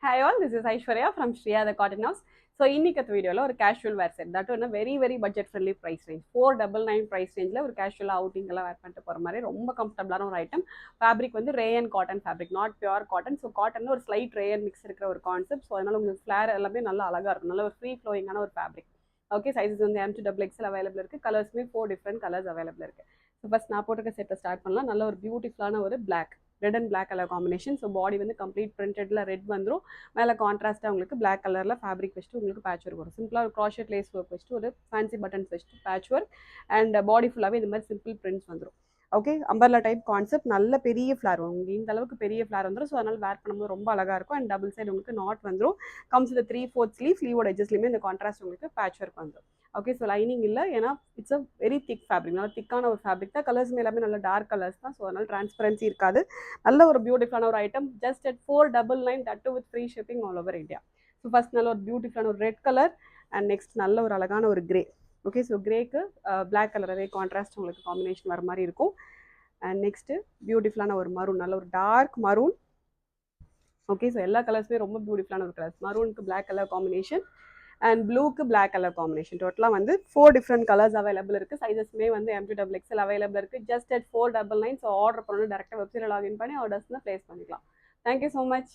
Hi all, this is Aishwarya from Shriya the Cotton House. So இன்னைக்கு வீடியோல ஒரு casual wear set that வந்து very budget friendly price range 499 price ரேஞ்சில் ஒரு casual outing எல்லாம் வேர் பண்ணிட்டு போகிற மாதிரி ரொம்ப கம்ஃபர்டபுளான ஒரு ஐட்டம். ஃபேப்ரிக் வந்து Ryan cotton fabric, not pure cotton. So cotton ஒரு ஸ்லைட் ரேயன் மிக்ஸ் இருக்கிற ஒரு கான்செப்ட். ஸோ அதனால உங்களுக்கு ஃபிளேர் எல்லாமே நல்லா அழகாக இருக்கும், நல்ல ஒரு ஃப்ரீ ஃப்ளோயிங்கான ஒரு ஃபேப்ரிக். ஓகே, சைஸஸ் வந்து M2XXL அவைலபிள் இருக்குது. கலர்ஸுமே 4 டிஃப்ரெண்ட் கலர்ஸ் அவைலபிள் இருக்குது. ஸோ ஃபஸ்ட் நான் போட்டுக்க செட்டை ஸ்டார்ட் பண்ணலாம். நல்ல ஒரு பியூட்டிஃபுல்லான ஒரு black, red and black colour combination. So body வந்து கம்ப்ளீட் பிரிண்டட்ல ரெட் வந்துடும். மேலே கான்ட்ராஸ்ட்டாக உங்களுக்கு பிளாக் கலரில் ஃபேப்ரிக் வச்சுட்டு உங்களுக்கு பேட்ச் ஒர்க் வரும். சிம்பிளாக ஒரு க்ராஷெட் லேஸ் ஒர்க் வச்சுட்டு ஒரு ஃபேன்சி பட்டன்ஸ் வச்சுட்டு பேட்ச் ஒர்க் அண்ட் பாடி ஃபுல்லாகவே இந்த மாதிரி சிம்பிள் பிரிண்ட்ஸ் வந்துடும். ஓகே, அம்பர்லா டைப் கான்செப்ட், நல்ல பெரிய ஃப்ளார் வரும். உங்களுக்கு இந்த அளவுக்கு பெரிய ஃப்ளார் வந்துடும். ஸோ அதனால் வேர் பண்ணும்போது ரொம்ப அழகாக இருக்கும். அண்ட் டபுள் சைடு உங்களுக்கு நாட் வந்துடும். கம்ஸ் வித் 3/4 ஸ்லீவோட எஜஸ்லையுமே இந்த கான்ட்ராஸ்ட் உங்களுக்கு பேட்ச் ஒர்க் வந்துடும். ஓகே, ஸோ லைனிங் இல்லை, ஏன்னா it's a very thick fabric, நல்லா திக்கான ஒரு ஃபேப்ரிக் தான். கலர்ஸுமே எல்லாமே நல்ல டார்க் கலர்ஸ் தான். ஸோ அதனால் டிரான்ஸ்பரன்சி இருக்காது. நல்ல ஒரு பியூட்டிஃபுல்லான ஒரு item, just at 499, that with free shipping all over India. So first நல்ல ஒரு பியூட்டிஃபுல்லான ஒரு ரெட் கலர் அண்ட் நெக்ஸ்ட் நல்ல ஒரு அழகான ஒரு கிரே. ஓகே, ஸோ கிரேக்கு பிளாக் கலர் அதே கான்ட்ராஸ்ட் உங்களுக்கு காம்பினேஷன் வர மாதிரி இருக்கும். அண்ட் நெக்ஸ்ட்டு பியூட்டிஃபுல்லான ஒரு மரூன், நல்ல ஒரு டார்க் மரூன். ஓகே, ஸோ எல்லா கலர்ஸுமே ரொம்ப பியூட்டிஃபுல்லான ஒரு கலர்ஸ். மரூனுக்கு பிளாக் கலர் காம்பினேஷன் அண்ட் ப்ளூக்கு பிளாக் கலர் காம்பினேஷன். டோட்டலாக வந்து 4 டிஃப்ரெண்ட் கலர்ஸ் அவைலபிள் இருக்குது. சைஸஸ்மே வந்து M2XXL அவைலபிள் இருக்குது. Just at 499. ஸோ ஆர்டர் பண்ணணும், டேரெக்டாக வெப்சைட்டில் லாகின் பண்ணி ஆர்டர்ஸ்லாம் ப்ளேஸ் பண்ணிக்கலாம். Thank you so much.